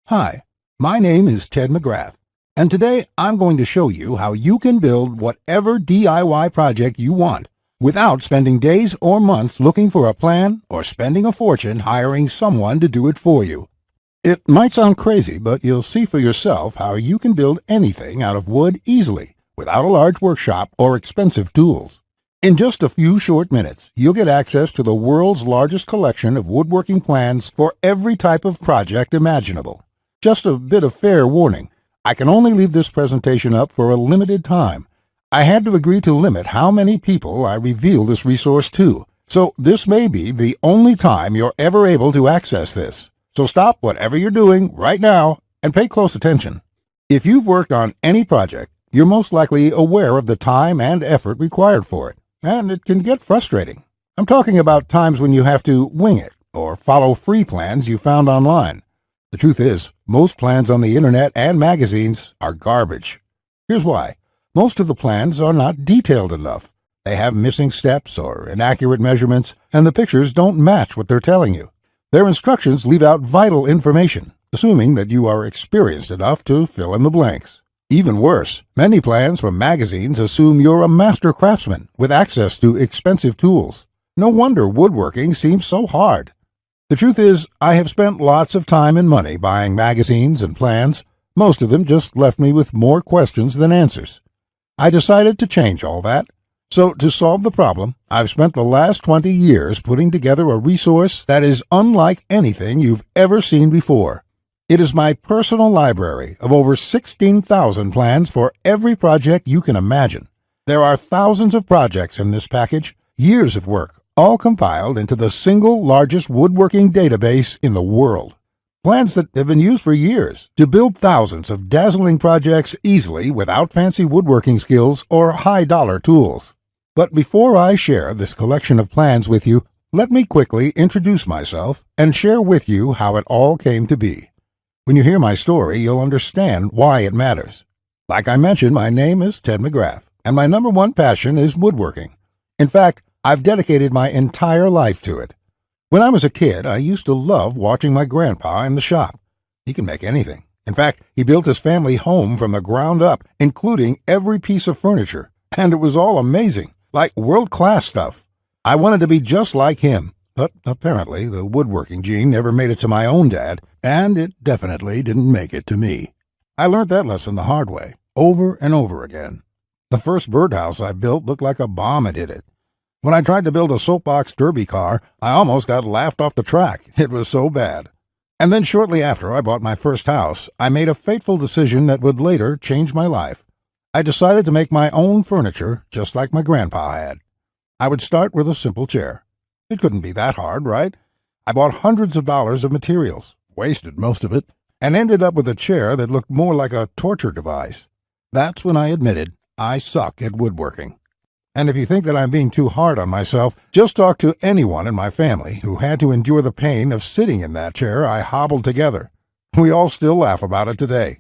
Hi, my name is Ted McGrath, and today I'm going to show you how you can build whatever DIY project you want without spending days or months looking for a plan or spending a fortune hiring someone to do it for you. It might sound crazy, but you'll see for yourself how you can build anything out of wood easily without a large workshop or expensive tools. In just a few short minutes, you'll get access to the world's largest collection of woodworking plans for every type of project imaginable. Just a bit of fair warning, I can only leave this presentation up for a limited time. I had to agree to limit how many people I reveal this resource to, so this may be the only time you're ever able to access this. So stop whatever you're doing right now and pay close attention. If you've worked on any project, you're most likely aware of the time and effort required for it, and it can get frustrating. I'm talking about times when you have to wing it or follow free plans you found online. The truth is, most plans on the internet and magazines are garbage. Here's why. Most of the plans are not detailed enough. They have missing steps or inaccurate measurements, and the pictures don't match what they're telling you. Their instructions leave out vital information, assuming that you are experienced enough to fill in the blanks. Even worse, many plans from magazines assume you're a master craftsman with access to expensive tools. No wonder woodworking seems so hard. The truth is, I have spent lots of time and money buying magazines and plans. Most of them just left me with more questions than answers. I decided to change all that. So to solve the problem, I've spent the last 20 years putting together a resource that is unlike anything you've ever seen before. It is my personal library of over 16,000 plans for every project you can imagine. There are thousands of projects in this package, years of work, all compiled into the single largest woodworking database in the world. Plans that have been used for years to build thousands of dazzling projects easily without fancy woodworking skills or high-dollar tools. But before I share this collection of plans with you, let me quickly introduce myself and share with you how it all came to be. When you hear my story, you'll understand why it matters. Like I mentioned, my name is Ted McGrath, and my number one passion is woodworking. In fact, I've dedicated my entire life to it. When I was a kid, I used to love watching my grandpa in the shop. He can make anything. In fact, he built his family home from the ground up, including every piece of furniture, and it was all amazing, like world-class stuff. I wanted to be just like him, but apparently the woodworking gene never made it to my own dad, and it definitely didn't make it to me. I learned that lesson the hard way, over and over again. The first birdhouse I built looked like a bomb had hit it. When I tried to build a soapbox derby car, I almost got laughed off the track. It was so bad. And then shortly after I bought my first house, I made a fateful decision that would later change my life. I decided to make my own furniture just like my grandpa had. I would start with a simple chair. It couldn't be that hard, right? I bought hundreds of dollars of materials, wasted most of it, and ended up with a chair that looked more like a torture device. That's when I admitted I suck at woodworking. And if you think that I'm being too hard on myself, just talk to anyone in my family who had to endure the pain of sitting in that chair I hobbled together. We all still laugh about it today.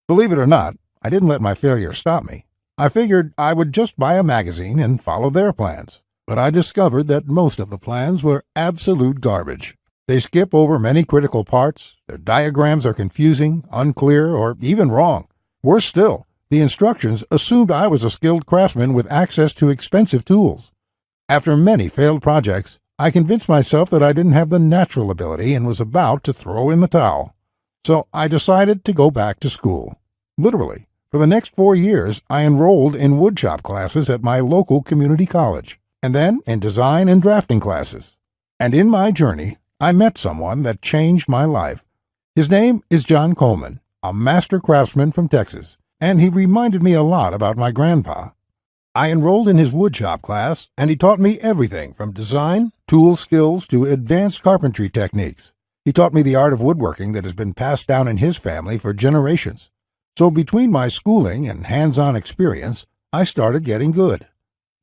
Believe it or not, I didn't let my failure stop me. I figured I would just buy a magazine and follow their plans. But I discovered that most of the plans were absolute garbage. They skip over many critical parts, their diagrams are confusing, unclear, or even wrong. Worse still, the instructions assumed I was a skilled craftsman with access to expensive tools. After many failed projects, I convinced myself that I didn't have the natural ability and was about to throw in the towel. So I decided to go back to school. Literally, for the next 4 years, I enrolled in woodshop classes at my local community college, and then in design and drafting classes. And in my journey, I met someone that changed my life. His name is John Coleman, a master craftsman from Texas, and he reminded me a lot about my grandpa. I enrolled in his woodshop class, and he taught me everything from design, tool skills, to advanced carpentry techniques. He taught me the art of woodworking that has been passed down in his family for generations. So between my schooling and hands-on experience, I started getting good.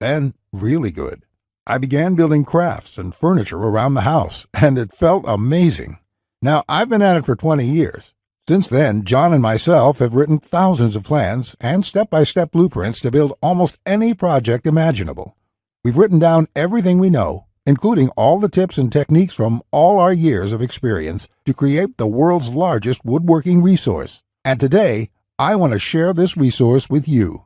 Then, really good. I began building crafts and furniture around the house, and it felt amazing. Now, I've been at it for 20 years. Since then, John and myself have written thousands of plans and step-by-step blueprints to build almost any project imaginable. We've written down everything we know, including all the tips and techniques from all our years of experience to create the world's largest woodworking resource. And today, I want to share this resource with you.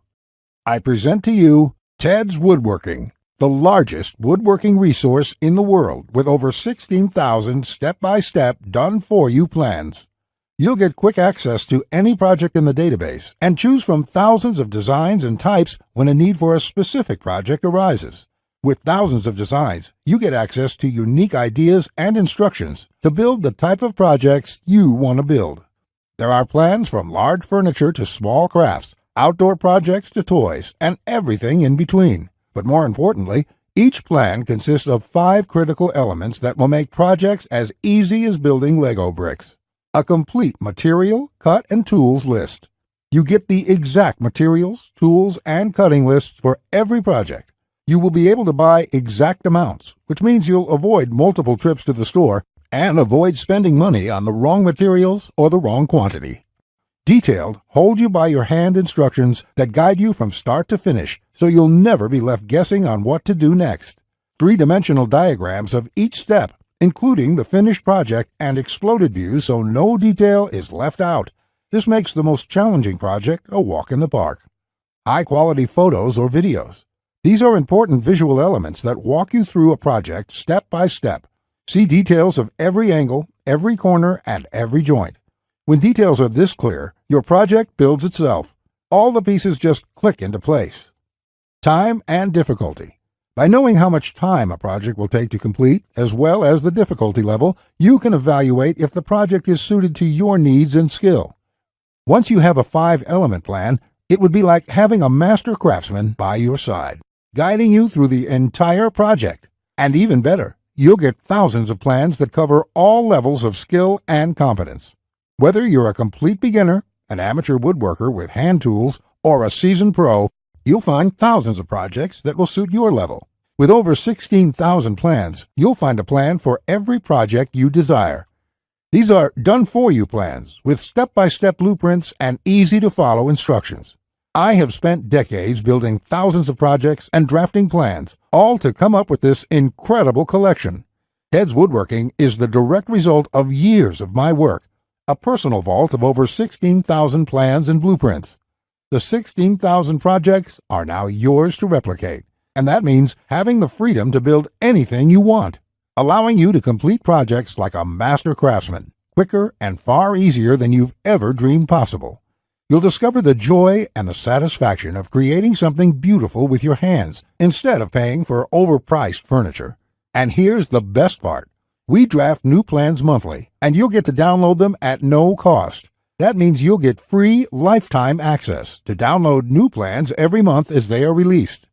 I present to you Ted's Woodworking, the largest woodworking resource in the world with over 16,000 step-by-step done-for-you plans. You'll get quick access to any project in the database and choose from thousands of designs and types when a need for a specific project arises. With thousands of designs, you get access to unique ideas and instructions to build the type of projects you want to build. There are plans from large furniture to small crafts, outdoor projects to toys, and everything in between. But more importantly, each plan consists of 5 critical elements that will make projects as easy as building Lego bricks. A complete material, cut, and tools list. You get the exact materials, tools, and cutting lists for every project. You will be able to buy exact amounts, which means you'll avoid multiple trips to the store and avoid spending money on the wrong materials or the wrong quantity. Detailed, hold-you-by-your-hand instructions that guide you from start to finish, so you'll never be left guessing on what to do next. 3-dimensional diagrams of each step, including the finished project and exploded views so no detail is left out. This makes the most challenging project a walk in the park. High-quality photos or videos. These are important visual elements that walk you through a project step by step. See details of every angle, every corner, and every joint. When details are this clear, your project builds itself. All the pieces just click into place. Time and difficulty. By knowing how much time a project will take to complete, as well as the difficulty level, you can evaluate if the project is suited to your needs and skill. Once you have a 5-element plan, it would be like having a master craftsman by your side, guiding you through the entire project. And even better, you'll get thousands of plans that cover all levels of skill and competence. Whether you're a complete beginner, an amateur woodworker with hand tools, or a seasoned pro, you'll find thousands of projects that will suit your level. With over 16,000 plans, you'll find a plan for every project you desire. These are done-for-you plans with step-by-step blueprints and easy-to-follow instructions. I have spent decades building thousands of projects and drafting plans, all to come up with this incredible collection. Ted's Woodworking is the direct result of years of my work, a personal vault of over 16,000 plans and blueprints. The 16,000 projects are now yours to replicate, and that means having the freedom to build anything you want, allowing you to complete projects like a master craftsman, quicker and far easier than you've ever dreamed possible. You'll discover the joy and the satisfaction of creating something beautiful with your hands instead of paying for overpriced furniture. And here's the best part. We draft new plans monthly, and you'll get to download them at no cost. That means you'll get free lifetime access to download new plans every month as they are released.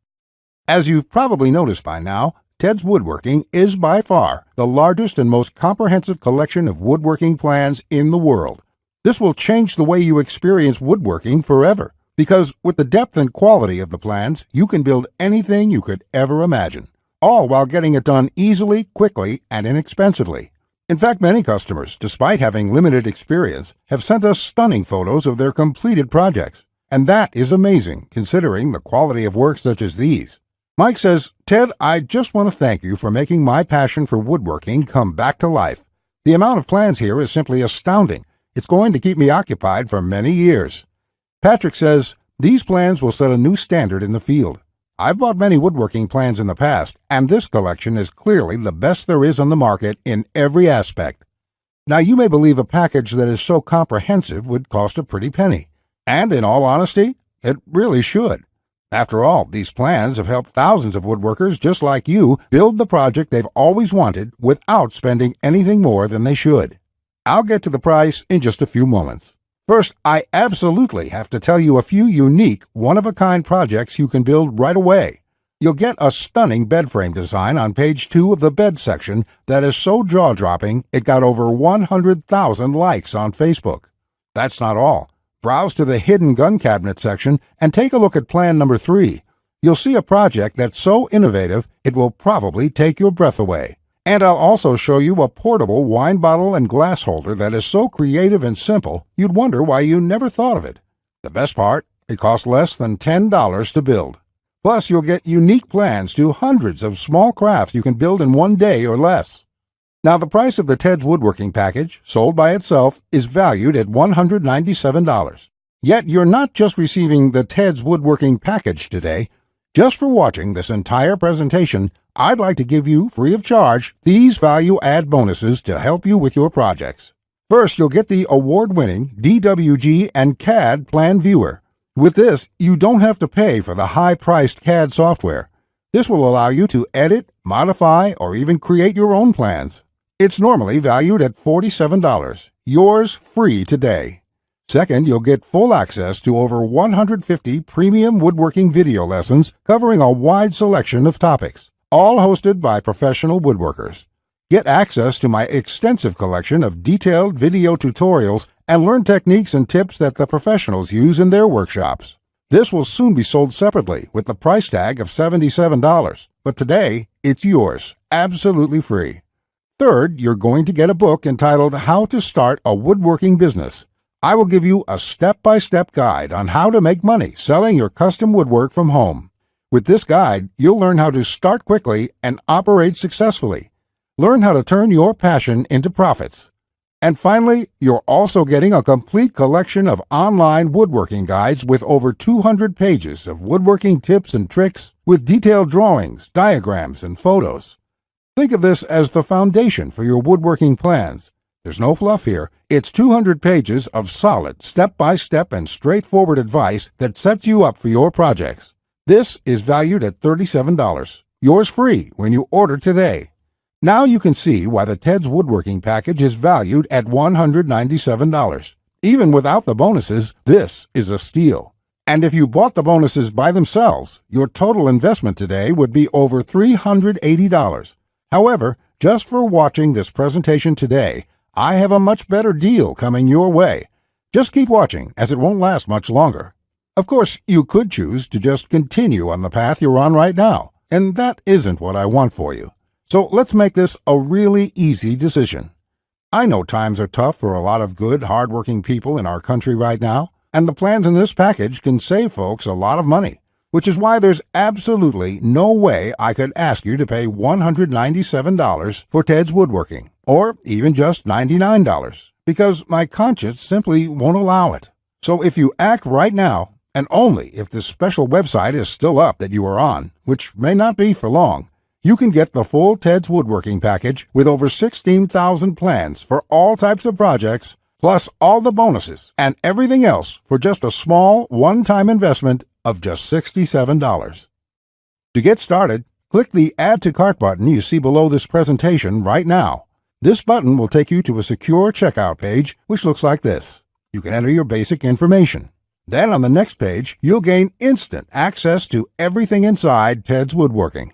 As you've probably noticed by now, Ted's Woodworking is by far the largest and most comprehensive collection of woodworking plans in the world. This will change the way you experience woodworking forever, because with the depth and quality of the plans, you can build anything you could ever imagine, all while getting it done easily, quickly, and inexpensively. In fact, many customers, despite having limited experience, have sent us stunning photos of their completed projects. And that is amazing, considering the quality of work such as these. Mike says, "Ted, I just want to thank you for making my passion for woodworking come back to life. The amount of plans here is simply astounding. It's going to keep me occupied for many years." Patrick says, "These plans will set a new standard in the field. I've bought many woodworking plans in the past, and this collection is clearly the best there is on the market in every aspect." Now, you may believe a package that is so comprehensive would cost a pretty penny. And in all honesty, it really should. After all, these plans have helped thousands of woodworkers just like you build the project they've always wanted without spending anything more than they should. I'll get to the price in just a few moments. First, I absolutely have to tell you a few unique, one-of-a-kind projects you can build right away. You'll get a stunning bed frame design on page 2 of the bed section that is so jaw-dropping it got over 100,000 likes on Facebook. That's not all. Browse to the hidden gun cabinet section and take a look at plan number 3. You'll see a project that's so innovative it will probably take your breath away. And I'll also show you a portable wine bottle and glass holder that is so creative and simple, you'd wonder why you never thought of it. The best part, it costs less than $10 to build. Plus, you'll get unique plans to hundreds of small crafts you can build in one day or less. Now, the price of the Ted's Woodworking package, sold by itself, is valued at $197. Yet, you're not just receiving the Ted's Woodworking package today. Just for watching this entire presentation, I'd like to give you, free of charge, these value-add bonuses to help you with your projects. First, you'll get the award-winning DWG and CAD Plan Viewer. With this, you don't have to pay for the high-priced CAD software. This will allow you to edit, modify, or even create your own plans. It's normally valued at $47. Yours free today. Second, you'll get full access to over 150 premium woodworking video lessons covering a wide selection of topics, all hosted by professional woodworkers. Get access to my extensive collection of detailed video tutorials and learn techniques and tips that the professionals use in their workshops. This will soon be sold separately with the price tag of $77, but today it's yours, absolutely free. Third, you're going to get a book entitled How to Start a Woodworking Business. I will give you a step-by-step guide on how to make money selling your custom woodwork from home. With this guide, you'll learn how to start quickly and operate successfully. Learn how to turn your passion into profits. And finally, you're also getting a complete collection of online woodworking guides with over 200 pages of woodworking tips and tricks with detailed drawings, diagrams, and photos. Think of this as the foundation for your woodworking plans. There's no fluff here. It's 200 pages of solid, step-by-step and straightforward advice that sets you up for your projects. This is valued at $37. Yours free when you order today. Now you can see why the Ted's Woodworking package is valued at $197. Even without the bonuses, this is a steal. And if you bought the bonuses by themselves, your total investment today would be over $380. However, just for watching this presentation today, I have a much better deal coming your way. Just keep watching, as it won't last much longer. Of course, you could choose to just continue on the path you're on right now, and that isn't what I want for you. So let's make this a really easy decision. I know times are tough for a lot of good, hard-working people in our country right now, and the plans in this package can save folks a lot of money, which is why there's absolutely no way I could ask you to pay $197 for Ted's Woodworking, or even just $99, because my conscience simply won't allow it. So if you act right now, and only if this special website is still up that you are on, which may not be for long, you can get the full Ted's Woodworking package with over 16,000 plans for all types of projects, plus all the bonuses and everything else for just a small one-time investment of just $67. To get started, click the Add to Cart button you see below this presentation right now. This button will take you to a secure checkout page which looks like this. You can enter your basic information. Then on the next page, you'll gain instant access to everything inside Ted's Woodworking.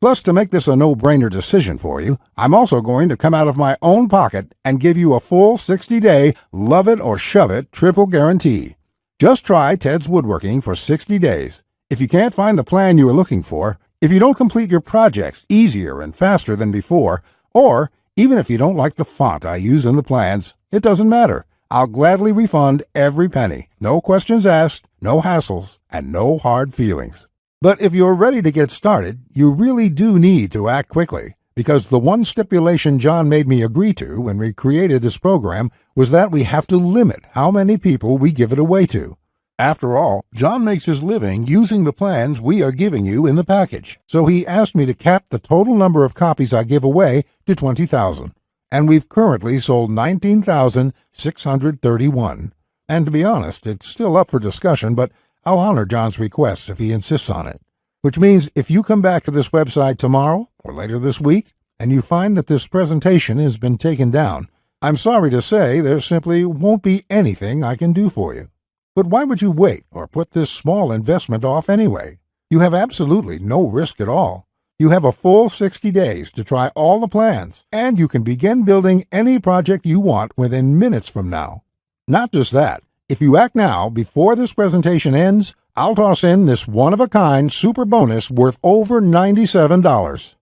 Plus, to make this a no-brainer decision for you, I'm also going to come out of my own pocket and give you a full 60-day love-it-or-shove-it triple guarantee. Just try Ted's Woodworking for 60 days. If you can't find the plan you are looking for, if you don't complete your projects easier and faster than before, or even if you don't like the font I use in the plans, it doesn't matter. I'll gladly refund every penny. No questions asked, no hassles, and no hard feelings. But if you're ready to get started, you really do need to act quickly, because the one stipulation John made me agree to when we created this program was that we have to limit how many people we give it away to. After all, John makes his living using the plans we are giving you in the package, so he asked me to cap the total number of copies I give away to 20,000. And we've currently sold 19,631. And to be honest, it's still up for discussion, but I'll honor John's request if he insists on it. Which means if you come back to this website tomorrow or later this week, and you find that this presentation has been taken down, I'm sorry to say there simply won't be anything I can do for you. But why would you wait or put this small investment off anyway? You have absolutely no risk at all. You have a full 60 days to try all the plans, and you can begin building any project you want within minutes from now. Not just that, if you act now before this presentation ends, I'll toss in this one-of-a-kind super bonus worth over $97.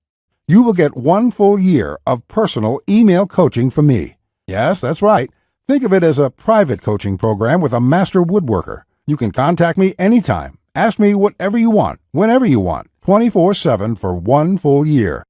You will get 1 full year of personal email coaching from me. Yes, that's right. Think of it as a private coaching program with a master woodworker. You can contact me anytime, Ask me whatever you want, whenever you want, 24/7 for one full year.